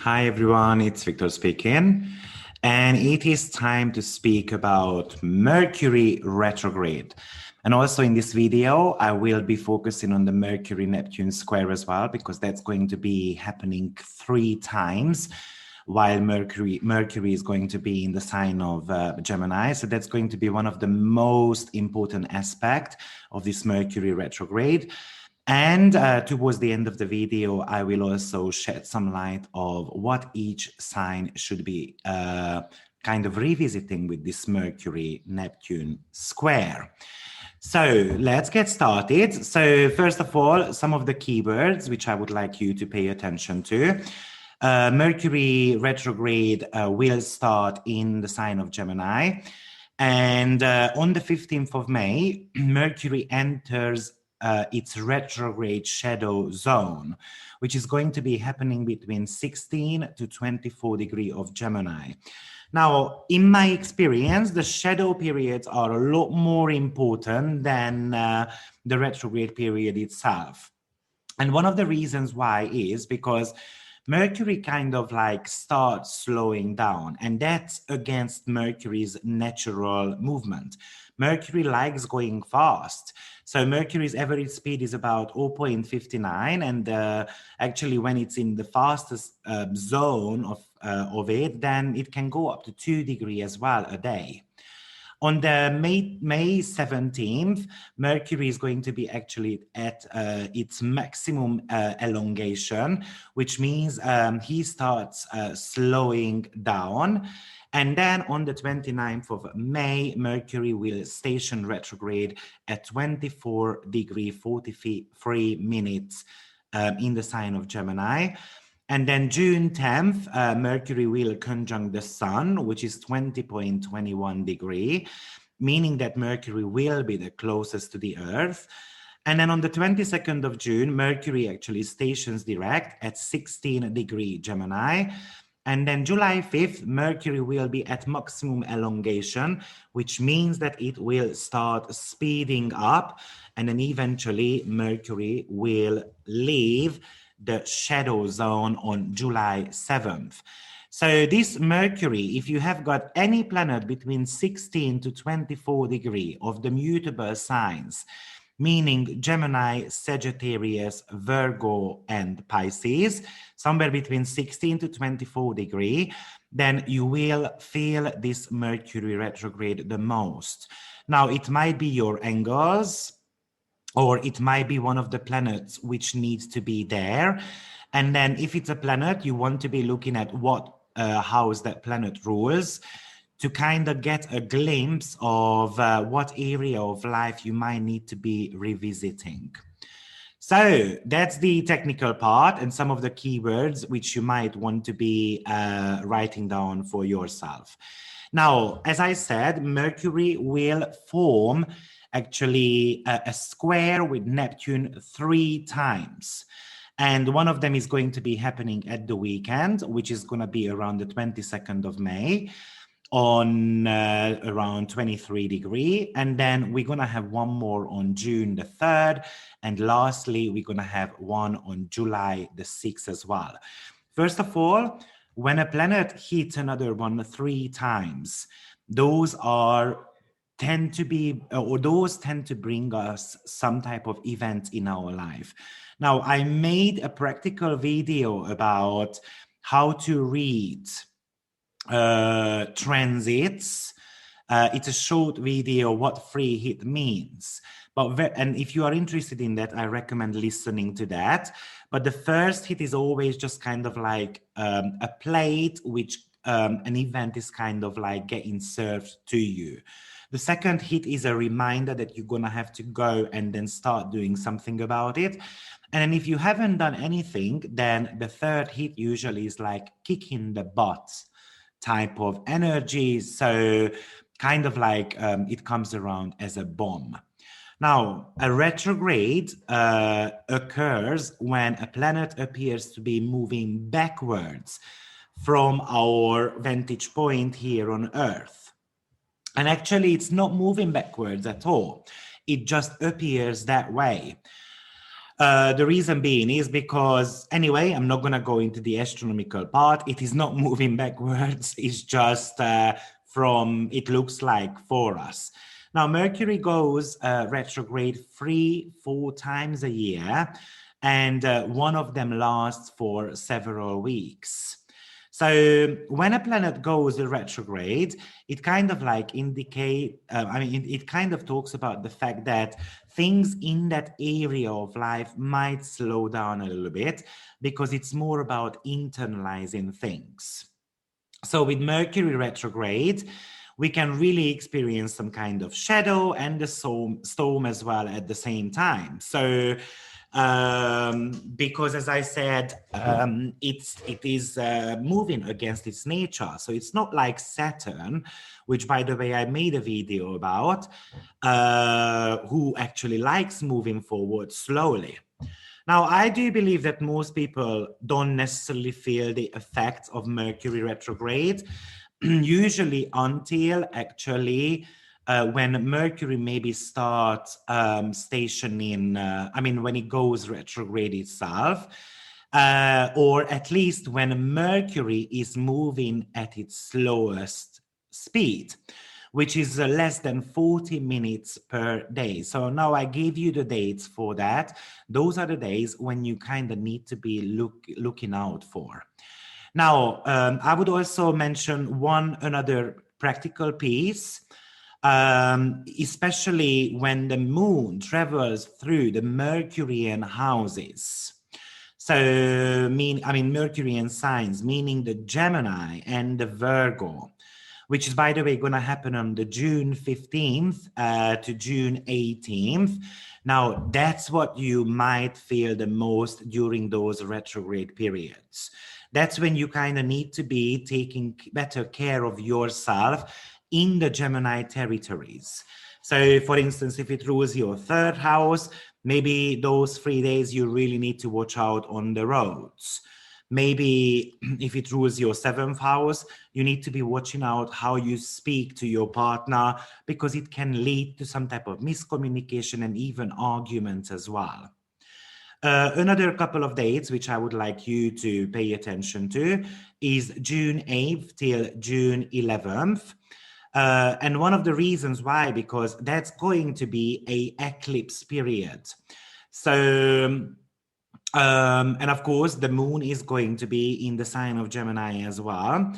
Hi everyone, it's Victor speaking, and it is time to speak about Mercury retrograde. And also in this video, I will be focusing on the Mercury-Neptune square as well, because that's going to be happening 3 times while Mercury is going to be in the sign of Gemini. So that's going to be one of the most important aspects of this Mercury retrograde. And towards the end of the video, I will also shed some light of what each sign should be kind of revisiting with this Mercury-Neptune square. So let's get started. So first of all, some of the keywords which I would like you to pay attention to. Mercury retrograde will start in the sign of Gemini. And on the 15th of May, Mercury enters its retrograde shadow zone, which is going to be happening between 16 to 24 degrees of Gemini. Now, in my experience, the shadow periods are a lot more important than the retrograde period itself. And one of the reasons why is because Mercury kind of like starts slowing down, and that's against Mercury's natural movement. Mercury likes going fast. So Mercury's average speed is about 0.59, and actually when it's in the fastest zone of it, then it can go up to 2 degrees as well a day. On the May 17th, Mercury is going to be actually at its maximum elongation, which means he starts slowing down. And then on the 29th of May, Mercury will station retrograde at 24 degrees 43 minutes in the sign of Gemini. And then June 10th, Mercury will conjunct the Sun, which is 20.21 degrees, meaning that Mercury will be the closest to the Earth. And then on the 22nd of June, Mercury actually stations direct at 16 degrees Gemini. And then July 5th, Mercury will be at maximum elongation, which means that it will start speeding up. And then eventually Mercury will leave the shadow zone on July 7th. So this Mercury, if you have got any planet between 16 to 24 degrees of the mutable signs, meaning Gemini, Sagittarius, Virgo, and Pisces, somewhere between 16 to 24 degrees, then you will feel this Mercury retrograde the most. Now, it might be your angles, or it might be one of the planets which needs to be there. And then if it's a planet, you want to be looking at what house that planet rules to kind of get a glimpse of what area of life you might need to be revisiting. So that's the technical part and some of the keywords which you might want to be writing down for yourself. Now, as I said, Mercury will form actually a square with Neptune 3 times. And one of them is going to be happening at the weekend, which is going to be around the 22nd of May on around 23 degrees. And then we're going to have one more on June the 3rd. And lastly, we're going to have one on July the 6th as well. First of all, when a planet hits another one 3 times, those tend to bring us some type of event in our life. Now, I made a practical video about how to read transits. It's a short video, what free hit means. And if you are interested in that, I recommend listening to that. But the first hit is always just kind of like a plate which an event is kind of like getting served to you. The second hit is a reminder that you're going to have to go and then start doing something about it. And then if you haven't done anything, then the third hit usually is like kicking the butt type of energy. So kind of like it comes around as a bomb. Now, a retrograde occurs when a planet appears to be moving backwards from our vantage point here on Earth. And actually, it's not moving backwards at all. It just appears that way. The reason being is because, anyway, I'm not going to go into the astronomical part. It is not moving backwards. It's just it looks like for us. Now, Mercury goes retrograde 3-4 times a year, and one of them lasts for several weeks. So when a planet goes retrograde, it kind of like it kind of talks about the fact that things in that area of life might slow down a little bit because it's more about internalizing things. So with Mercury retrograde, we can really experience some kind of shadow and the storm as well at the same time. So because, as I said, it is moving against its nature. So it's not like Saturn, which, by the way, I made a video about, who actually likes moving forward slowly. Now, I do believe that most people don't necessarily feel the effects of Mercury retrograde, usually until actually when Mercury maybe starts stationing, when it goes retrograde itself, or at least when Mercury is moving at its slowest speed, which is less than 40 minutes per day. So now I gave you the dates for that. Those are the days when you kind of need to be looking out for. Now, I would also mention another practical piece, especially when the moon travels through the Mercurian houses. So, Mercurian signs, meaning the Gemini and the Virgo, which is, by the way, going to happen on the June 15th to June 18th. Now, that's what you might feel the most during those retrograde periods. That's when you kind of need to be taking better care of yourself in the Gemini territories. So, for instance, if it rules your third house, maybe those 3 days you really need to watch out on the roads. Maybe if it rules your seventh house, you need to be watching out how you speak to your partner, because it can lead to some type of miscommunication and even arguments as well. Another couple of dates which I would like you to pay attention to is June 8th till June 11th. And one of the reasons why, because that's going to be an eclipse period. So, and of course, the moon is going to be in the sign of Gemini as well.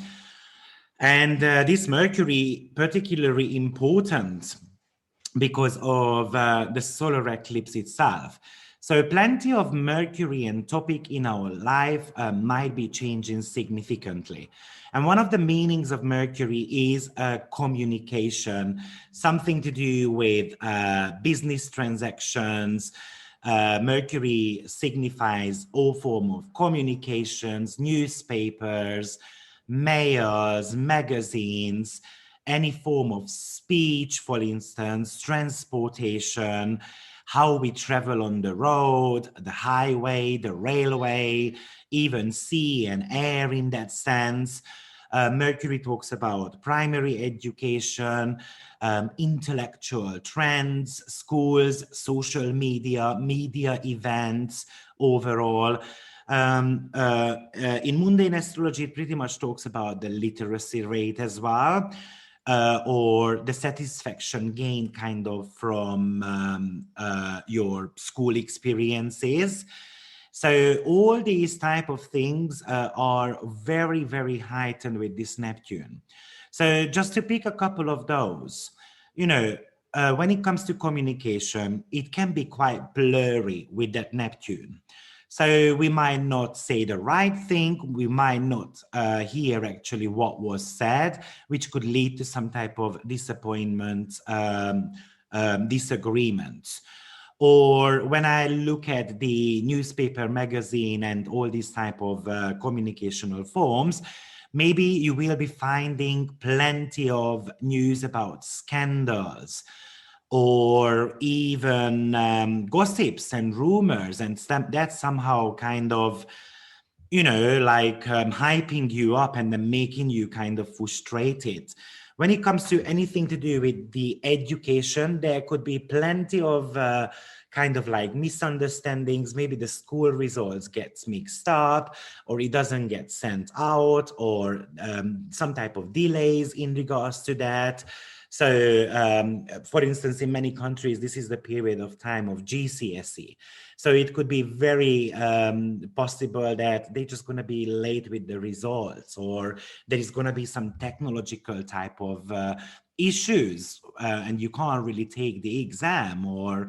And this Mercury particularly important because of the solar eclipse itself. So plenty of Mercurian topic in our life might be changing significantly. And one of the meanings of Mercury is communication, something to do with business transactions. Mercury signifies all form of communications, newspapers, mails, magazines, any form of speech, for instance, transportation, how we travel on the road, the highway, the railway, even sea and air in that sense. Mercury talks about primary education, intellectual trends, schools, social media, media events overall. In mundane astrology, it pretty much talks about the literacy rate as well. Or the satisfaction gained kind of from your school experiences. So all these type of things are very, very heightened with this Neptune. So just to pick a couple of those, when it comes to communication, it can be quite blurry with that Neptune. So we might not say the right thing, we might not hear actually what was said, which could lead to some type of disappointment, disagreement. Or when I look at the newspaper, magazine, and all these type of communicational forms, maybe you will be finding plenty of news about scandals, or even gossips and rumors, and that's somehow kind of, hyping you up and then making you kind of frustrated. When it comes to anything to do with the education, there could be plenty of kind of like misunderstandings. Maybe the school results gets mixed up, or it doesn't get sent out, or some type of delays in regards to that. So, for instance, in many countries, this is the period of time of GCSE. So it could be very possible that they're just going to be late with the results, or there is going to be some technological type of issues, and you can't really take the exam, or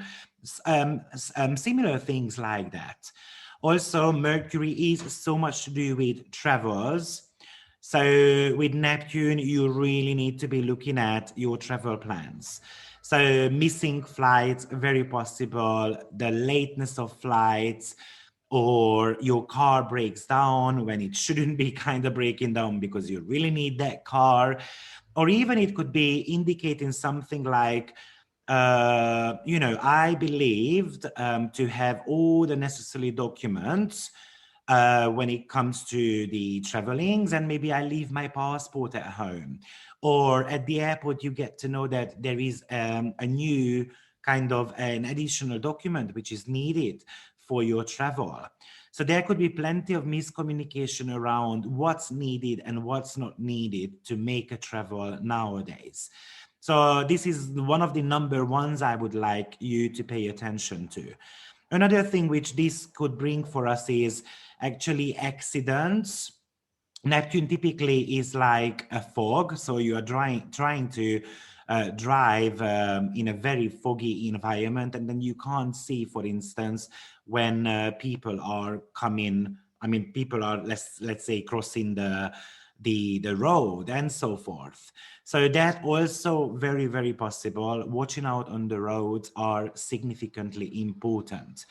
similar things like that. Also, Mercury is so much to do with travels. So with Neptune, you really need to be looking at your travel plans. So missing flights, very possible, the lateness of flights, or your car breaks down when it shouldn't be kind of breaking down because you really need that car. Or even it could be indicating something like, I believed to have all the necessary documents when it comes to the travelings, and maybe I leave my passport at home. Or at the airport, you get to know that there is a new kind of an additional document which is needed for your travel. So there could be plenty of miscommunication around what's needed and what's not needed to make a travel nowadays. So this is one of the number ones I would like you to pay attention to. Another thing which this could bring for us is actually accidents. Neptune typically is like a fog, so you are trying to drive in a very foggy environment, and then you can't see, for instance, when people are coming. I mean, people are let's say crossing the road and so forth. So that also very, very possible. Watching out on the roads are significantly important.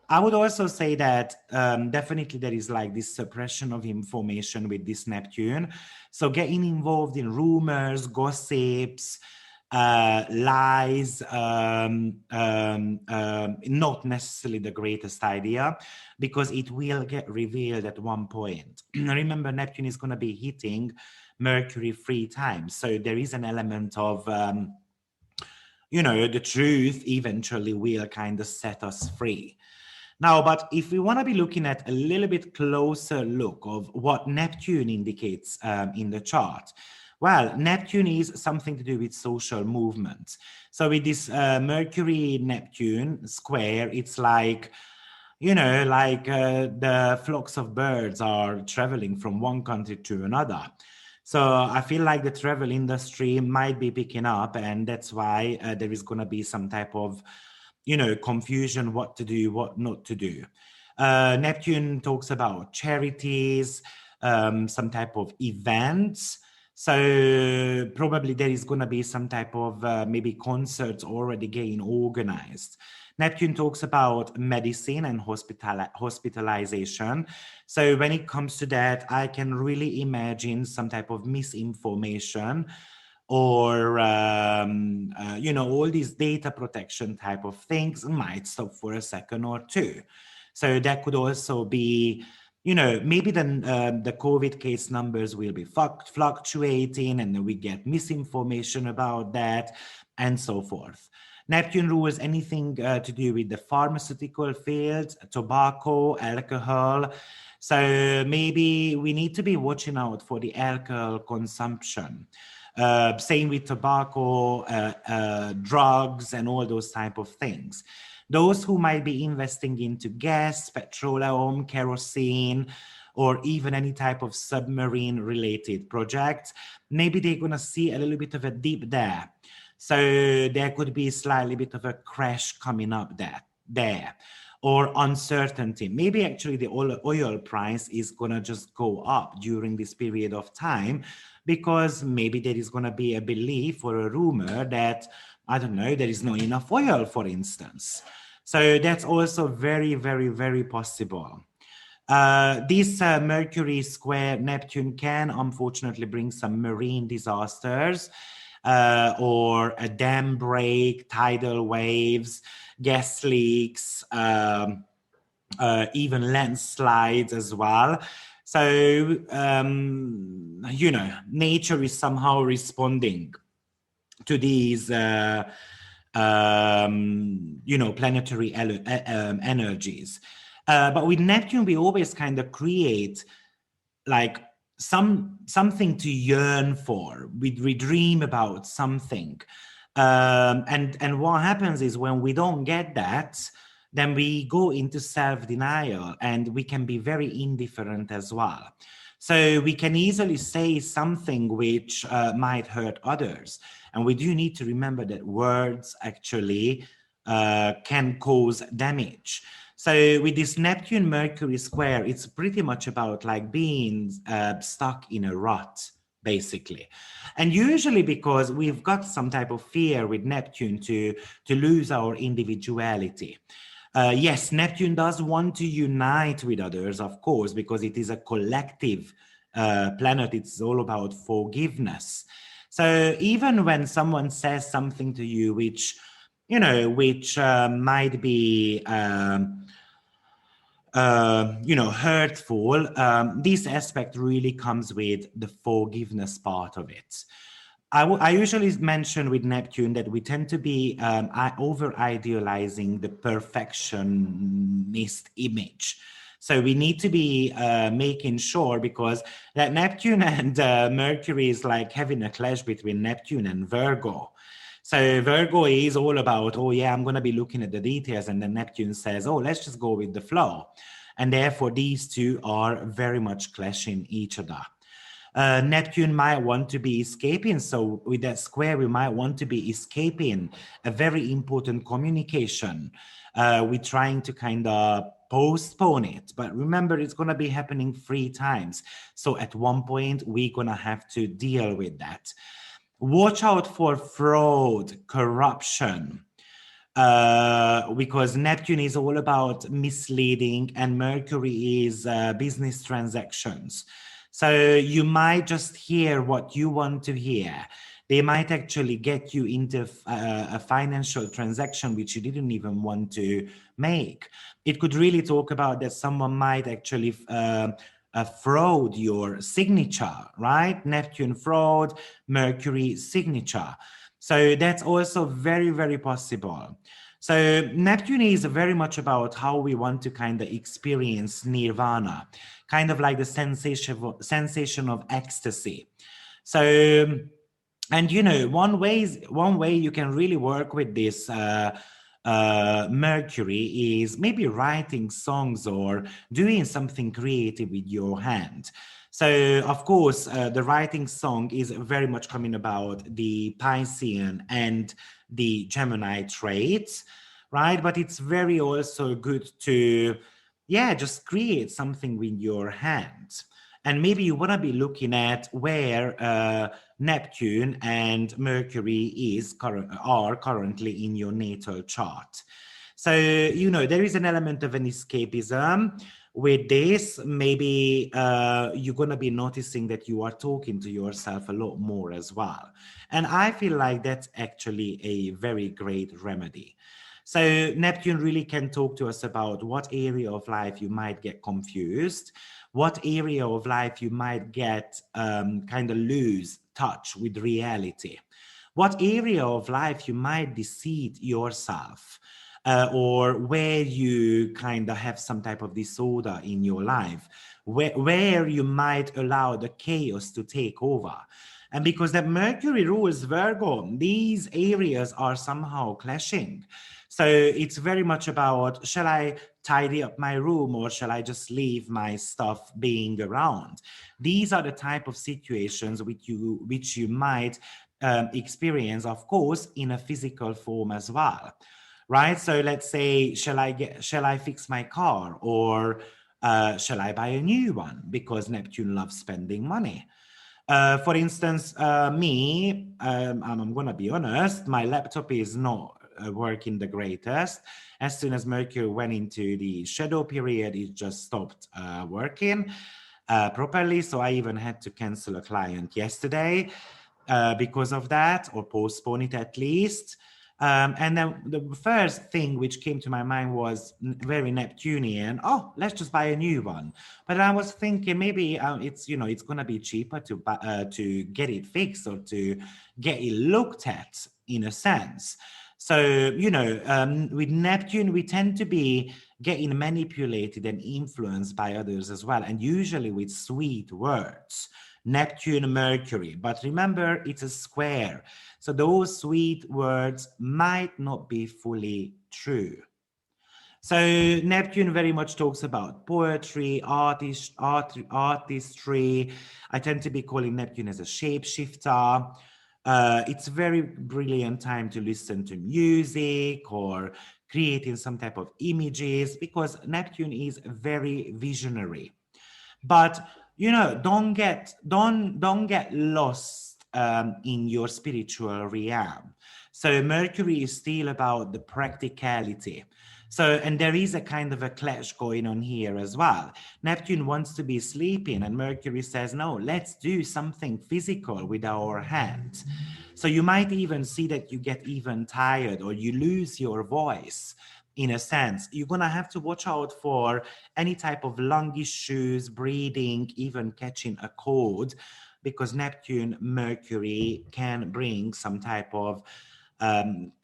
I would also say that definitely there is like this suppression of information with this Neptune. So getting involved in rumors, gossips, lies, not necessarily the greatest idea, because it will get revealed at one point. Remember, Neptune is going to be hitting Mercury 3 times. So there is an element of, the truth eventually will kind of set us free. Now, but if we want to be looking at a little bit closer look of what Neptune indicates in the chart, well, Neptune is something to do with social movements. So with this Mercury-Neptune square, it's like, the flocks of birds are traveling from one country to another. So I feel like the travel industry might be picking up, and that's why there is going to be some type of confusion, what to do, what not to do. Neptune talks about charities, some type of events. So probably there is going to be some type of maybe concerts already getting organized. Neptune talks about medicine and hospitalization. So when it comes to that, I can really imagine some type of misinformation, or all these data protection type of things might stop for a second or two. So that could also be, maybe the COVID case numbers will be fluctuating, and then we get misinformation about that, and so forth. Neptune rules anything to do with the pharmaceutical field, tobacco, alcohol. So maybe we need to be watching out for the alcohol consumption. Same with tobacco, drugs, and all those type of things. Those who might be investing into gas, petroleum, kerosene, or even any type of submarine related projects, maybe they're going to see a little bit of a dip there. So there could be slightly bit of a crash coming up there. Or uncertainty. Maybe actually the oil price is going to just go up during this period of time, because maybe there is going to be a belief or a rumor that, I don't know, there is not enough oil, for instance. So that's also very, very, very possible. This Mercury square Neptune can unfortunately bring some marine disasters, or a dam break, tidal waves, gas leaks, even landslides as well. So, nature is somehow responding to these planetary energies. But with Neptune, we always kind of create like something to yearn for. We dream about something. And what happens is when we don't get that, then we go into self-denial and we can be very indifferent as well. So we can easily say something which might hurt others. And we do need to remember that words actually can cause damage. So with this Neptune Mercury square, it's pretty much about like being stuck in a rut, basically. And usually because we've got some type of fear with Neptune to lose our individuality. Yes, Neptune does want to unite with others, of course, because it is a collective planet. It's all about forgiveness. So even when someone says something to you which might be hurtful, this aspect really comes with the forgiveness part of it. I usually mention with Neptune that we tend to be over-idealizing the perfectionist image. So we need to be making sure, because that Neptune and Mercury is like having a clash between Neptune and Virgo. So Virgo is all about, oh yeah, I'm going to be looking at the details. And then Neptune says, oh, let's just go with the flow. And therefore, these two are very much clashing each other. Neptune might want to be escaping. So with that square, we might want to be escaping a very important communication. We're trying to kind of postpone it. But remember, it's going to be happening 3 times. So at one point, we're going to have to deal with that. Watch out for fraud, corruption, because Neptune is all about misleading and Mercury is business transactions. So you might just hear what you want to hear. They might actually get you into a financial transaction which you didn't even want to make. It could really talk about that someone might actually fraud your signature, right? Neptune fraud, Mercury signature. So that's also very, very possible. So Neptune is very much about how we want to kind of experience nirvana, kind of like the sensation of ecstasy. So, and one way you can really work with this Mercury is maybe writing songs or doing something creative with your hand. So, of course, the writing song is very much coming about the Piscean and the Gemini traits, right? But it's very also good to, just create something with your hands. And maybe you want to be looking at where Neptune and Mercury are currently in your natal chart. So, there is an element of an escapism. With this, maybe you're going to be noticing that you are talking to yourself a lot more as well. And I feel like that's actually a very great remedy. So Neptune really can talk to us about what area of life you might get confused, what area of life you might get kind of lose touch with reality, what area of life you might deceive yourself, or where you kind of have some type of disorder in your life, where you might allow the chaos to take over. And because that Mercury rules Virgo, these areas are somehow clashing. So it's very much about, shall I tidy up my room or shall I just leave my stuff being around? These are the type of situations which you might experience, of course, in a physical form as well, right? So let's say, shall I fix my car, or shall I buy a new one? Because Neptune loves spending money. For instance, me, I'm going to be honest, my laptop is not working the greatest. As soon as Mercury went into the shadow period, it just stopped working properly. So I even had to cancel a client yesterday because of that, or postpone it at least. And then the first thing which came to my mind was very Neptunian. Oh, let's just buy a new one. But I was thinking maybe it's going to be cheaper to get it fixed or to get it looked at, in a sense. So, with Neptune, we tend to be getting manipulated and influenced by others as well, and usually with sweet words. Neptune, Mercury. But remember, it's a square. So those sweet words might not be fully true. So Neptune very much talks about poetry, artistry. I tend to be calling Neptune as a shapeshifter. It's a very brilliant time to listen to music or creating some type of images, because Neptune is very visionary. But don't get lost in your spiritual realm. So Mercury is still about the practicality. So, and there is a kind of a clash going on here as well. Neptune wants to be sleeping, and Mercury says, no, let's do something physical with our hands. So you might even see that you get even tired, or you lose your voice. In a sense, you're going to have to watch out for any type of lung issues, breathing, even catching a cold, because Neptune, Mercury can bring some type of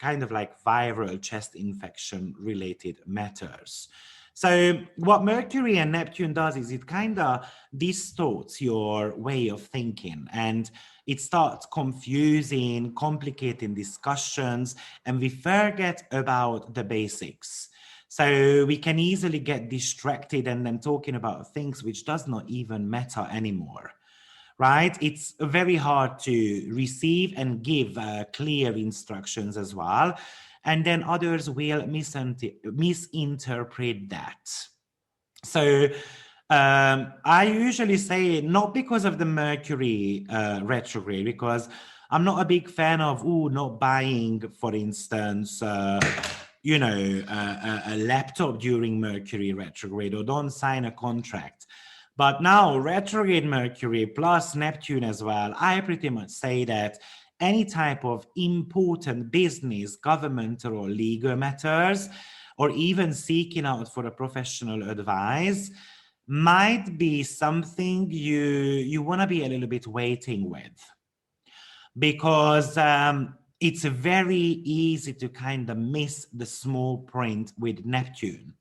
kind of like viral chest infection related matters. So what Mercury and Neptune does is it kind of distorts your way of thinking, and it starts confusing, complicating discussions, and we forget about the basics. So we can easily get distracted and then talking about things which does not even matter anymore. Right? It's very hard to receive and give clear instructions as well. And then others will misinterpret that. So I usually say not because of the Mercury retrograde, because I'm not a big fan of not buying, for instance, a laptop during Mercury retrograde, or don't sign a contract. But now retrograde Mercury plus Neptune as well, I pretty much say that any type of important business, governmental or legal matters, or even seeking out for a professional advice, might be something you want to be a little bit waiting with, because it's very easy to kind of miss the small print with Neptune.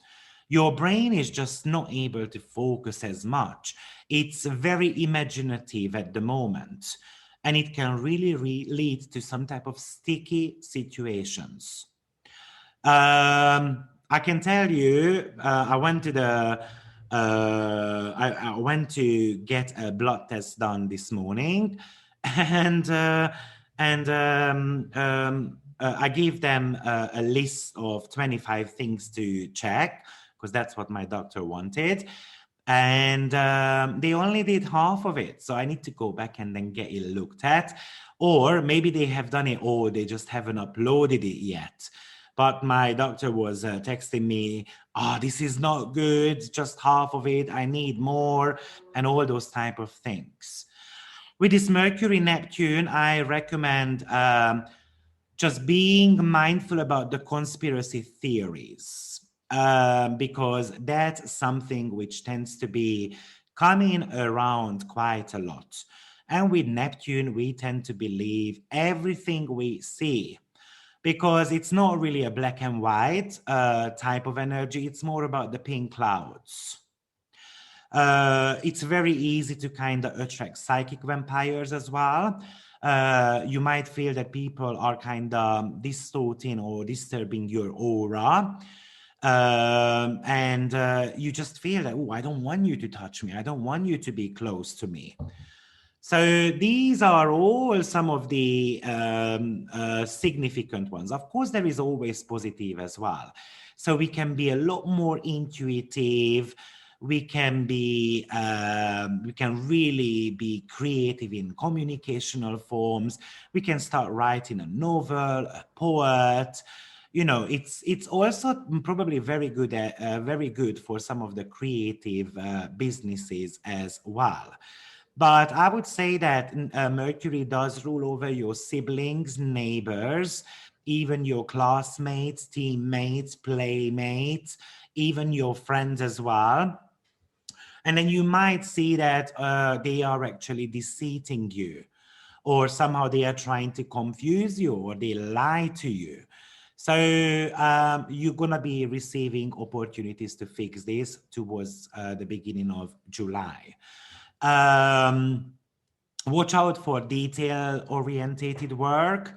Your brain is just not able to focus as much. It's very imaginative at the moment, and it can really lead to some type of sticky situations. I can tell you, I went to I went to get a blood test done this morning, and I gave them a list of 25 things to check, because that's what my doctor wanted. And they only did half of it. So I need to go back and then get it looked at. Or maybe they have done it, or they just haven't uploaded it yet. But my doctor was texting me, this is not good, just half of it, I need more, and all those type of things. With this Mercury Neptune, I recommend just being mindful about the conspiracy theories, because that's something which tends to be coming around quite a lot. And with Neptune, we tend to believe everything we see, because it's not really a black and white type of energy. It's more about the pink clouds. It's very easy to kind of attract psychic vampires as well. You might feel that people are kind of distorting or disturbing your aura. And you just feel that, I don't want you to touch me. I don't want you to be close to me. So these are all some of the significant ones. Of course, there is always positive as well. So we can be a lot more intuitive. We can really be creative in communicational forms. We can start writing a novel, a poet. It's also probably very good for some of the creative businesses as well. But I would say that Mercury does rule over your siblings, neighbors, even your classmates, teammates, playmates, even your friends as well. And then you might see that they are actually deceiving you, or somehow they are trying to confuse you, or they lie to you. So you're going to be receiving opportunities to fix this towards the beginning of July. Watch out for detail-orientated work.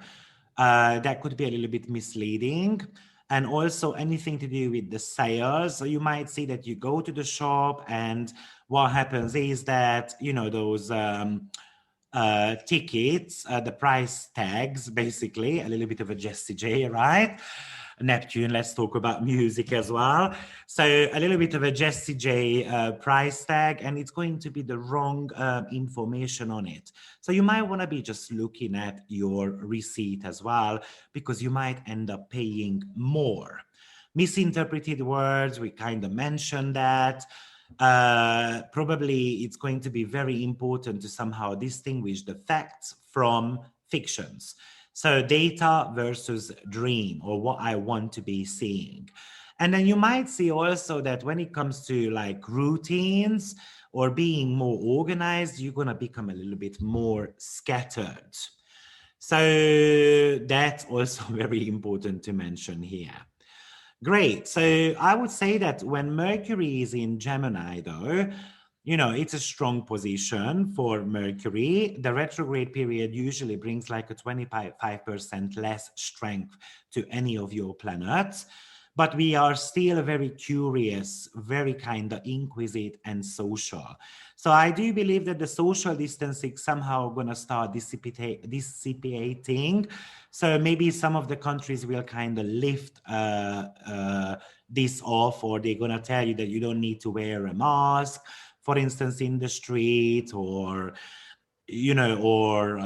That could be a little bit misleading. And also anything to do with the sales. So you might see that you go to the shop and what happens is that, you know, those tickets, the price tags, basically, a little bit of a Jessie J, right? Neptune, let's talk about music as well. So a little bit of a Jessie J price tag, and it's going to be the wrong information on it. So you might want to be just looking at your receipt as well, because you might end up paying more. Misinterpreted words, we kind of mentioned that. Probably it's going to be very important to somehow distinguish the facts from fictions. So data versus dream, or what I want to be seeing. And then you might see also that when it comes to like routines or being more organized, you're going to become a little bit more scattered. So that's also very important to mention here. Great. So I would say that when Mercury is in Gemini, though, you know, it's a strong position for Mercury. The retrograde period usually brings like a 25% less strength to any of your planets. But we are still very curious, very kind of inquisitive and social. So I do believe that the social distancing somehow going to start dissipating. So maybe some of the countries will kind of lift this off, or they're going to tell you that you don't need to wear a mask, for instance, in the street, or you know, or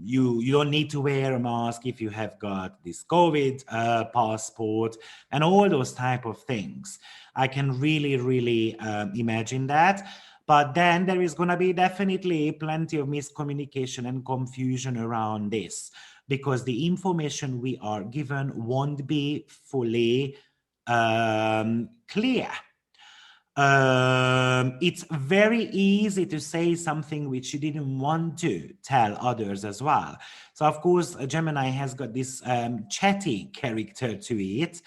you don't need to wear a mask if you have got this COVID passport, and all those type of things. I can really imagine that. But then there is going to be definitely plenty of miscommunication and confusion around this, because the information we are given won't be fully clear. It's very easy to say something which you didn't want to tell others as well. So of course, Gemini has got this chatty character to it.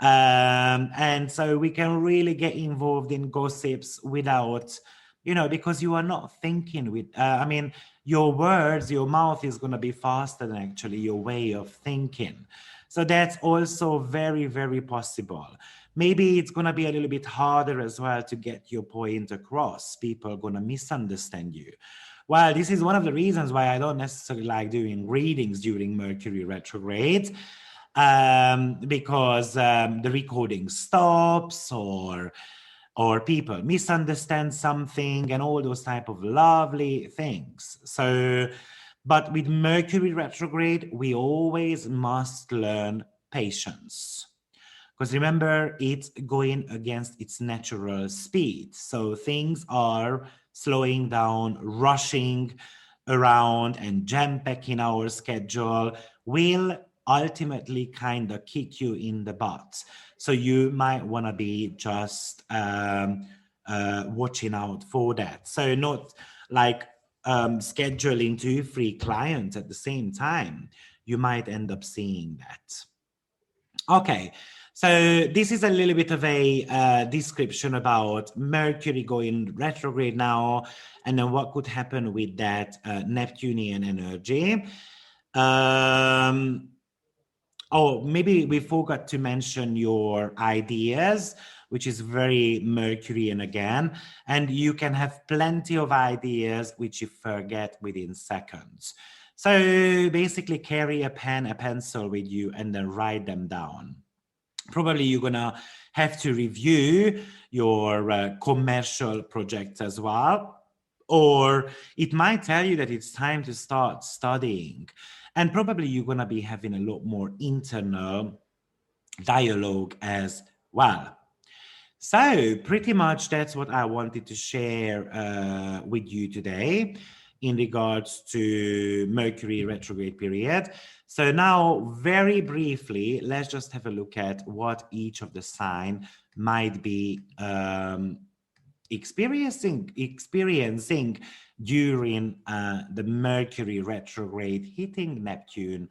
And so we can really get involved in gossips without, you know, because you are not thinking with, I mean, your words, your mouth is going to be faster than actually your way of thinking. So that's also very possible. Maybe it's going to be a little bit harder as well to get your point across. People are going to misunderstand you. Well, this is one of the reasons why I don't necessarily like doing readings during Mercury retrograde, because the recording stops, or people misunderstand something and all those type of lovely things. So, but with Mercury retrograde, we always must learn patience. Because remember, it's going against its natural speed. So things are slowing down, rushing around and jam-packing our schedule will ultimately kind of kick you in the butt. So you might want to be just watching out for that. So not like scheduling 2-3 clients at the same time. You might end up seeing that. Okay. So this is a little bit of a description about Mercury going retrograde now, and then what could happen with that Neptunian energy. Oh, maybe we forgot to mention your ideas, which is very Mercurian again, and you can have plenty of ideas which you forget within seconds. So basically carry a pen, a pencil with you, and then write them down. Probably you're gonna have to review your commercial projects as well, or it might tell you that it's time to start studying, and probably you're gonna be having a lot more internal dialogue as well. So pretty much that's what I wanted to share with you today in regards to Mercury retrograde period. So now, very briefly, let's just have a look at what each of the sign might be experiencing during the Mercury retrograde hitting Neptune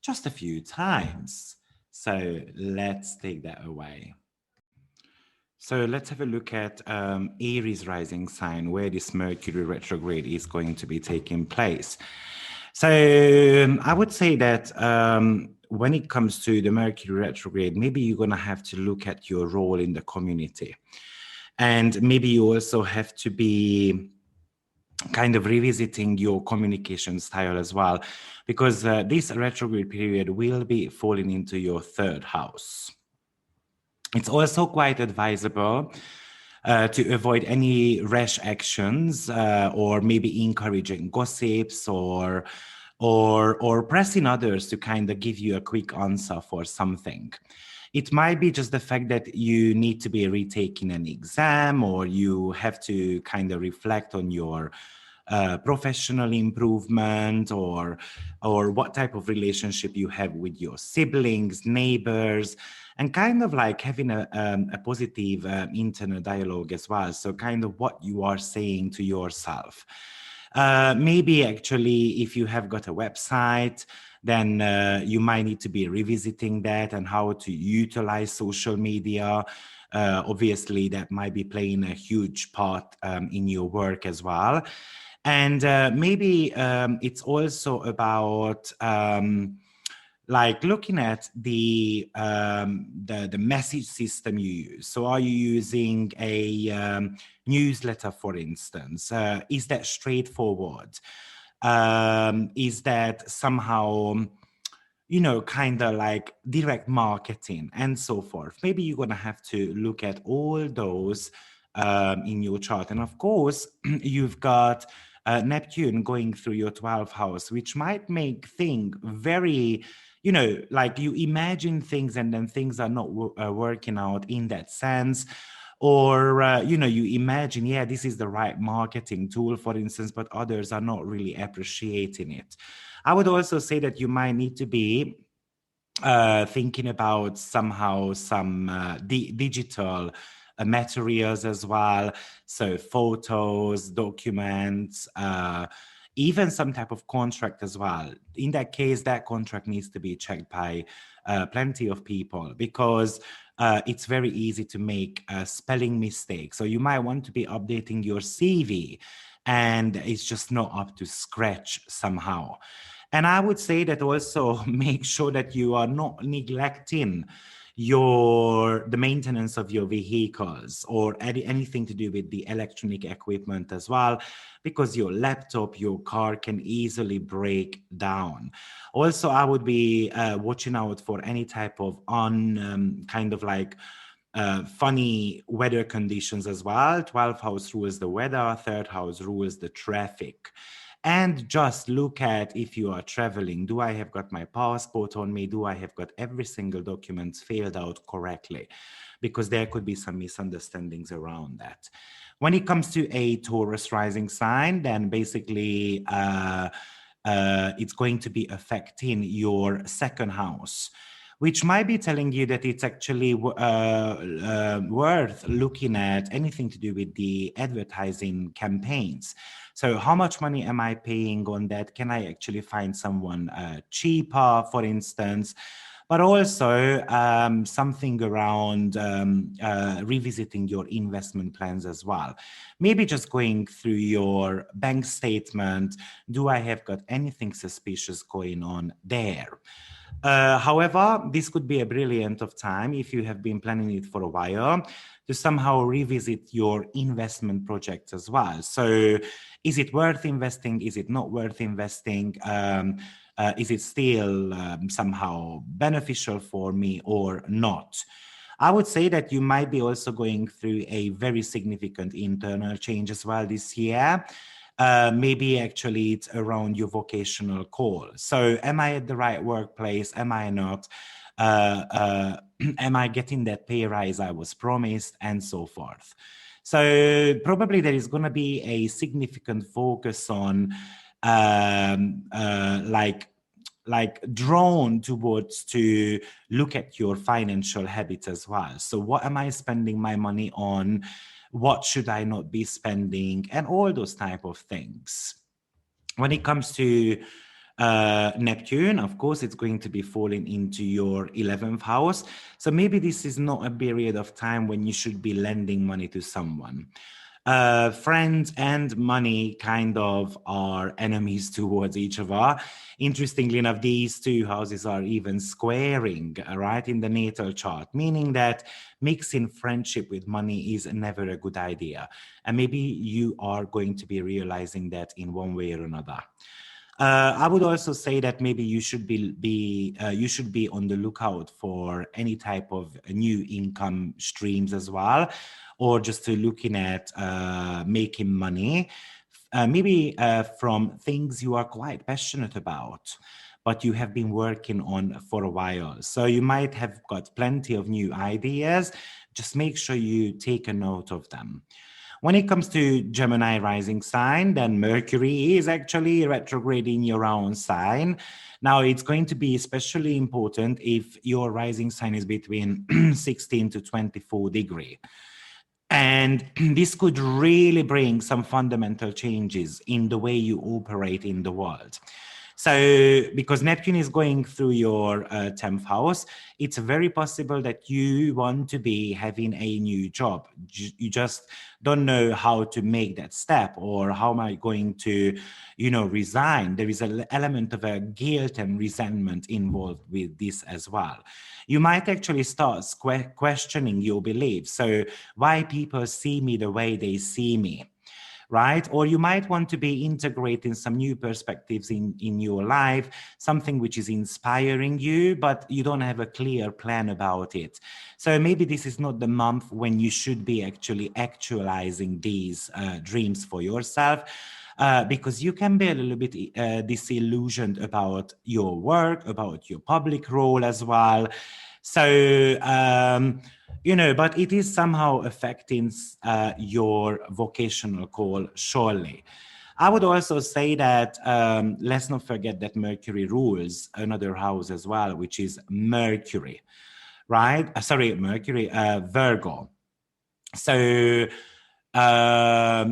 just a few times. So let's take that away. So let's have a look at Aries rising sign, where this Mercury retrograde is going to be taking place. So I would say that when it comes to the Mercury retrograde, maybe you're going to have to look at your role in the community. And maybe you also have to be kind of revisiting your communication style as well, because this retrograde period will be falling into your third house. It's also quite advisable to avoid any rash actions or maybe encouraging gossips or pressing others to kind of give you a quick answer for something. It might be just the fact that you need to be retaking an exam, or you have to kind of reflect on your professional improvement, or what type of relationship you have with your siblings, neighbors, and kind of like having a positive internal dialogue as well. So kind of what you are saying to yourself. Maybe actually, if you have got a website, then you might need to be revisiting that and how to utilize social media. Obviously, that might be playing a huge part in your work as well. And maybe it's also about like looking at the message system you use. So are you using a newsletter, for instance? Is that straightforward? Is that somehow, you know, kind of like direct marketing and so forth? Maybe you're going to have to look at all those in your chart. And of course, you've got Neptune going through your 12th house, which might make things very, you know, like you imagine things and then things are not working out in that sense. Or, you know, you imagine, yeah, this is the right marketing tool, for instance, but others are not really appreciating it. I would also say that you might need to be thinking about somehow some digital materials as well. So photos, documents, even some type of contract as well. In that case, that contract needs to be checked by plenty of people, because it's very easy to make a spelling mistake. So you might want to be updating your CV and it's just not up to scratch somehow. And I would say that also make sure that you are not neglecting the maintenance of your vehicles or anything to do with the electronic equipment as well, because your laptop, your car can easily break down. Also, I would be watching out for any type of kind of like funny weather conditions as well. 12th house rules the weather, 3rd house rules the traffic. And just look at, if you are traveling, do I have got my passport on me? Do I have got every single document filled out correctly? Because there could be some misunderstandings around that. When it comes to a Taurus rising sign, then basically it's going to be affecting your 2nd house, which might be telling you that it's actually worth looking at anything to do with the advertising campaigns. So how much money am I paying on that? Can I actually find someone cheaper, for instance? But also something around revisiting your investment plans as well. Maybe just going through your bank statement. Do I have got anything suspicious going on there? However, this could be a brilliant of time, if you have been planning it for a while, to somehow revisit your investment projects as well. So is it worth investing? Is it not worth investing? Is it still somehow beneficial for me or not? I would say that you might be also going through a very significant internal change as well this year. Maybe actually it's around your vocational call. So am I at the right workplace? Am I not? Am I getting that pay rise I was promised, and so forth? So probably there is going to be a significant focus on like drawn towards to look at your financial habits as well. So what am I spending my money on? What should I not be spending? And all those type of things. When it comes to Neptune, of course, it's going to be falling into your 11th house. So maybe this is not a period of time when you should be lending money to someone. Friends and money kind of are enemies towards each other. Interestingly enough, these two houses are even squaring, right, in the natal chart, meaning that mixing friendship with money is never a good idea. And maybe you are going to be realizing that in one way or another. I would also say that maybe you should be on the lookout for any type of new income streams as well, or just looking at making money, maybe from things you are quite passionate about, but you have been working on for a while. So you might have got plenty of new ideas. Just make sure you take a note of them. When it comes to Gemini rising sign, then Mercury is actually retrograde in your own sign. Now, it's going to be especially important if your rising sign is between 16 to 24 degree. And this could really bring some fundamental changes in the way you operate in the world. So because Neptune is going through your 10th house, it's very possible that you want to be having a new job. You just don't know how to make that step, or how am I going to, resign? There is an element of a guilt and resentment involved with this as well. You might actually start questioning your beliefs. So why people see me the way they see me, right? Or you might want to be integrating some new perspectives in your life, something which is inspiring you, but you don't have a clear plan about it. So maybe this is not the month when you should be actually actualizing these dreams for yourself. Because you can be a little bit disillusioned about your work, about your public role as well. So, but it is somehow affecting your vocational call, surely. I would also say that let's not forget that Mercury rules another house as well, which is Mercury, right? Mercury, Virgo. So,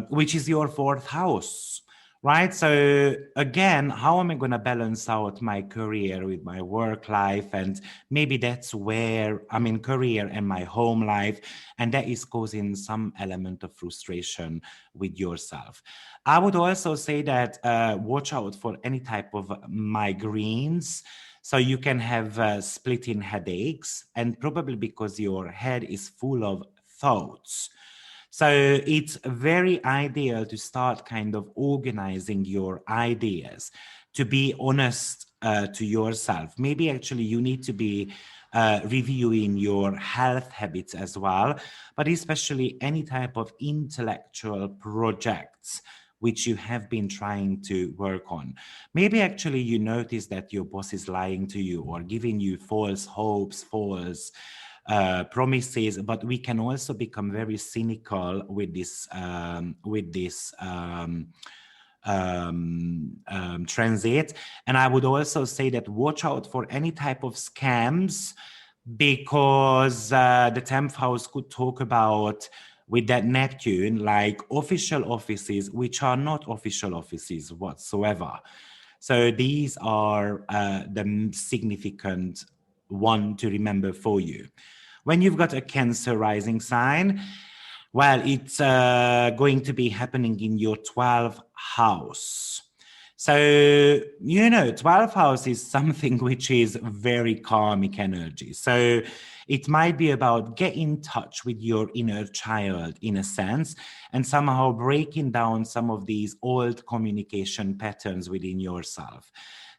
which is your 4th house, right? So again, how am I going to balance out my career with my work life? And maybe that's where career and my home life, and that is causing some element of frustration with yourself. I would also say that watch out for any type of migraines. So you can have splitting headaches, and probably because your head is full of thoughts. So it's very ideal to start kind of organizing your ideas, to be honest to yourself. Maybe actually you need to be reviewing your health habits as well, but especially any type of intellectual projects which you have been trying to work on. Maybe actually you notice that your boss is lying to you or giving you false hopes, false promises, but we can also become very cynical with this transit. And I would also say that watch out for any type of scams, because the 10th house could talk about, with that Neptune, like official offices, which are not official offices whatsoever. So these are the significant one to remember for you. When you've got a Cancer rising sign, well, it's going to be happening in your 12th house. So, 12th house is something which is very karmic energy. So it might be about getting in touch with your inner child in a sense, and somehow breaking down some of these old communication patterns within yourself.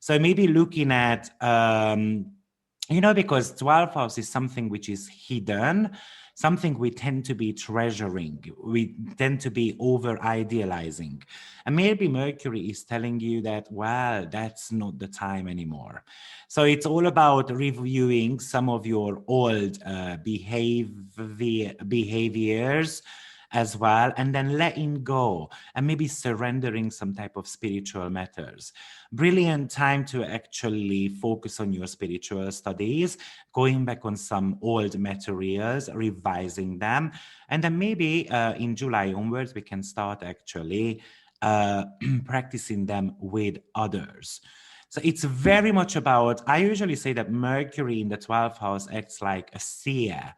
So maybe looking at, because 12th house is something which is hidden, something we tend to be treasuring, we tend to be over idealizing. And maybe Mercury is telling you that, well, that's not the time anymore. So it's all about reviewing some of your old behaviors as well, and then letting go and maybe surrendering some type of spiritual matters. Brilliant time to actually focus on your spiritual studies, going back on some old materials, revising them, and then maybe in July onwards, we can start actually practicing them with others. So it's very much about, I usually say that Mercury in the 12th house acts like a seer.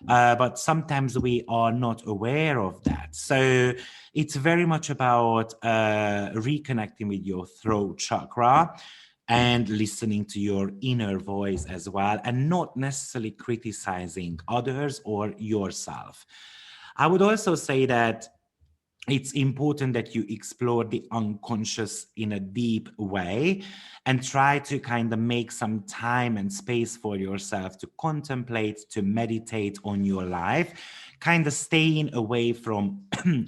But sometimes we are not aware of that. So it's very much about reconnecting with your throat chakra and listening to your inner voice as well, and not necessarily criticizing others or yourself. I would also say that it's important that you explore the unconscious in a deep way and try to kind of make some time and space for yourself to contemplate, to meditate on your life, kind of staying away from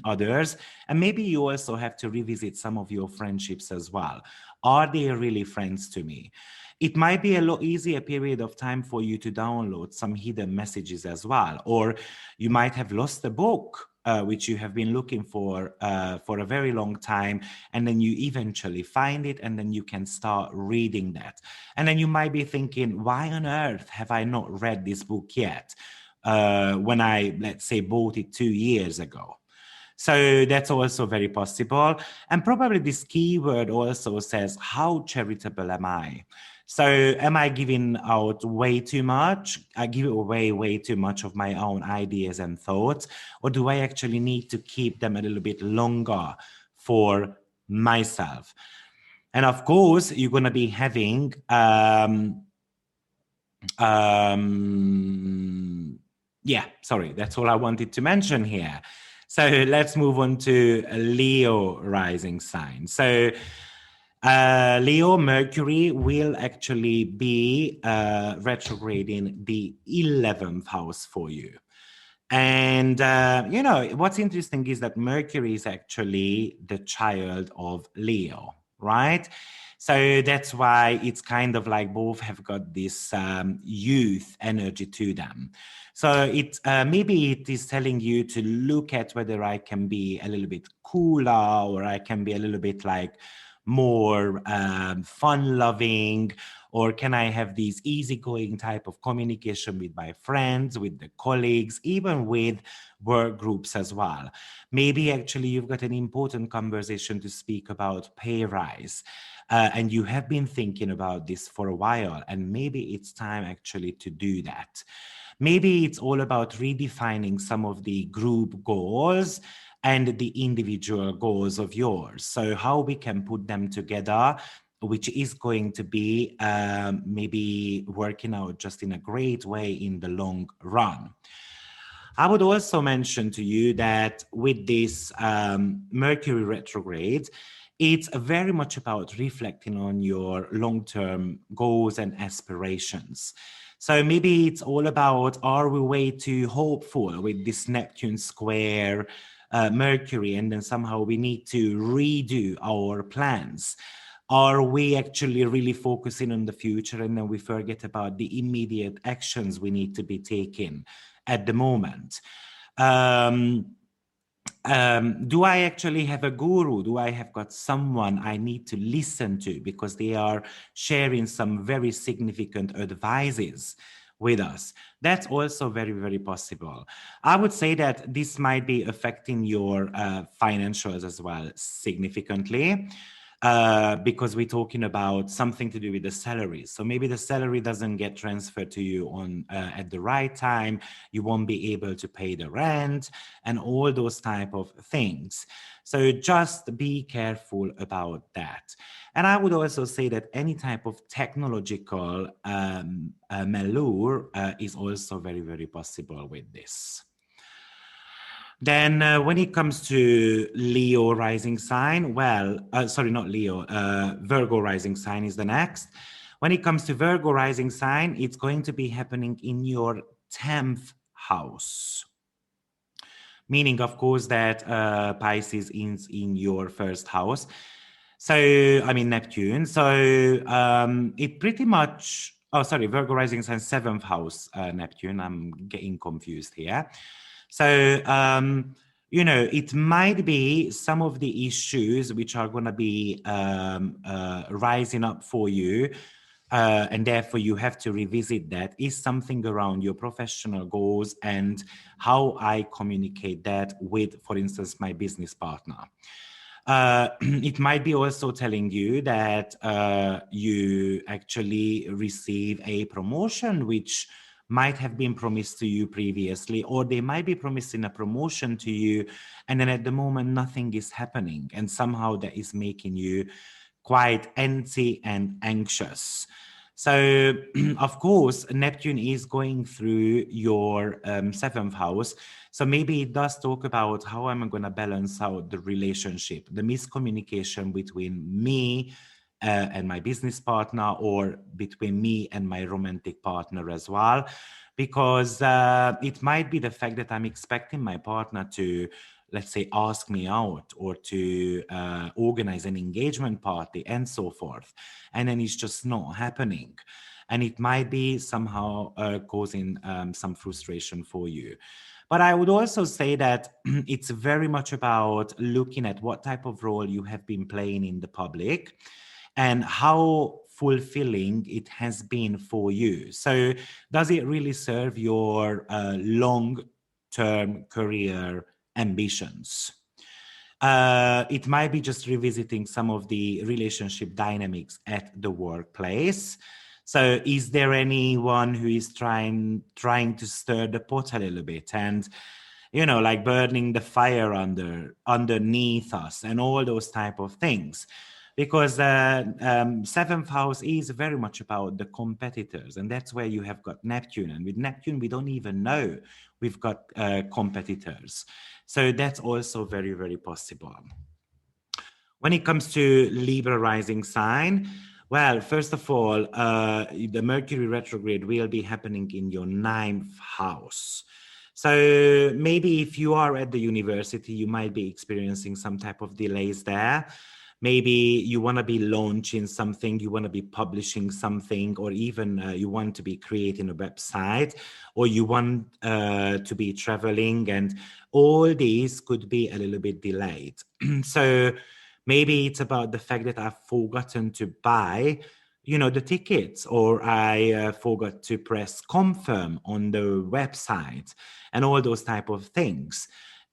others. And maybe you also have to revisit some of your friendships as well. Are they really friends to me? It might be a lot easier period of time for you to download some hidden messages as well. Or you might have lost a book which you have been looking for a very long time, and then you eventually find it, and then you can start reading that. And then you might be thinking, why on earth have I not read this book yet? When I, let's say, bought it 2 years ago. So that's also very possible. And probably this keyword also says, how charitable am I? So am I giving out way too much? I give away way too much of my own ideas and thoughts, or do I actually need to keep them a little bit longer for myself? And of course, you're going to be having yeah, sorry, that's all I wanted to mention here. So let's move on to a Leo rising sign. So Leo, Mercury will actually be retrograding the 11th house for you. And, you know, what's interesting is that Mercury is actually the child of Leo, right? So that's why it's kind of like both have got this youth energy to them. So it maybe it is telling you to look at whether I can be a little bit cooler, or I can be a little bit like more fun-loving, or can I have these easygoing type of communication with my friends, with the colleagues, even with work groups as well. Maybe actually you've got an important conversation to speak about pay rise. And you have been thinking about this for a while, and maybe it's time actually to do that. Maybe it's all about redefining some of the group goals and the individual goals of yours. So how we can put them together, which is going to be maybe working out just in a great way in the long run. I would also mention to you that with this Mercury retrograde, it's very much about reflecting on your long-term goals and aspirations. So maybe it's all about, are we way too hopeful with this Neptune square Mercury, and then somehow we need to redo our plans? Are we actually really focusing on the future, and then we forget about the immediate actions we need to be taking at the moment? Do I actually have a guru? Do I have got someone I need to listen to because they are sharing some very significant advices with us? That's also very, very possible. I would say that this might be affecting your financials as well significantly. Because we're talking about something to do with the salary. So maybe the salary doesn't get transferred to you on at the right time. You won't be able to pay the rent and all those type of things. So just be careful about that. And I would also say that any type of technological malure is also very, very possible with this. Then when it comes to Leo rising sign, well, sorry, not Leo, Virgo rising sign is the next. When it comes to Virgo rising sign, it's going to be happening in your 10th house. Meaning, of course, that Pisces is in your first house. So, I mean, Neptune. So it pretty much, oh, sorry, Virgo rising sign, 7th house, Neptune. I'm getting confused here. So, you know, it might be some of the issues which are going to be rising up for you, and therefore you have to revisit that, is something around your professional goals and how I communicate that with, for instance, my business partner. It might be also telling you that you actually receive a promotion which might have been promised to you previously, or they might be promising a promotion to you, and then at the moment nothing is happening, and somehow that is making you quite antsy and anxious. So, of course, Neptune is going through your seventh house. So maybe it does talk about how am I going to balance out the relationship, the miscommunication between me and my business partner, or between me and my romantic partner as well. Because it might be the fact that I'm expecting my partner to, let's say, ask me out, or to organize an engagement party and so forth. And then it's just not happening. And it might be somehow causing some frustration for you. But I would also say that it's very much about looking at what type of role you have been playing in the public and how fulfilling it has been for you. So does it really serve your long-term career ambitions? It might be just revisiting some of the relationship dynamics at the workplace. So is there anyone who is trying to stir the pot a little bit and, you know, like burning the fire underneath us and all those type of things? Because seventh house is very much about the competitors, and that's where you have got Neptune. And with Neptune, we don't even know we've got competitors. So that's also very, very possible. When it comes to Libra rising sign, well, first of all, the Mercury retrograde will be happening in your 9th house. So maybe if you are at the university, you might be experiencing some type of delays there. Maybe you want to be launching something, you want to be publishing something, or even you want to be creating a website, or you want to be traveling, and all these could be a little bit delayed. So maybe it's about the fact that I've forgotten to buy, you know, the tickets, or I forgot to press confirm on the website, and all those type of things,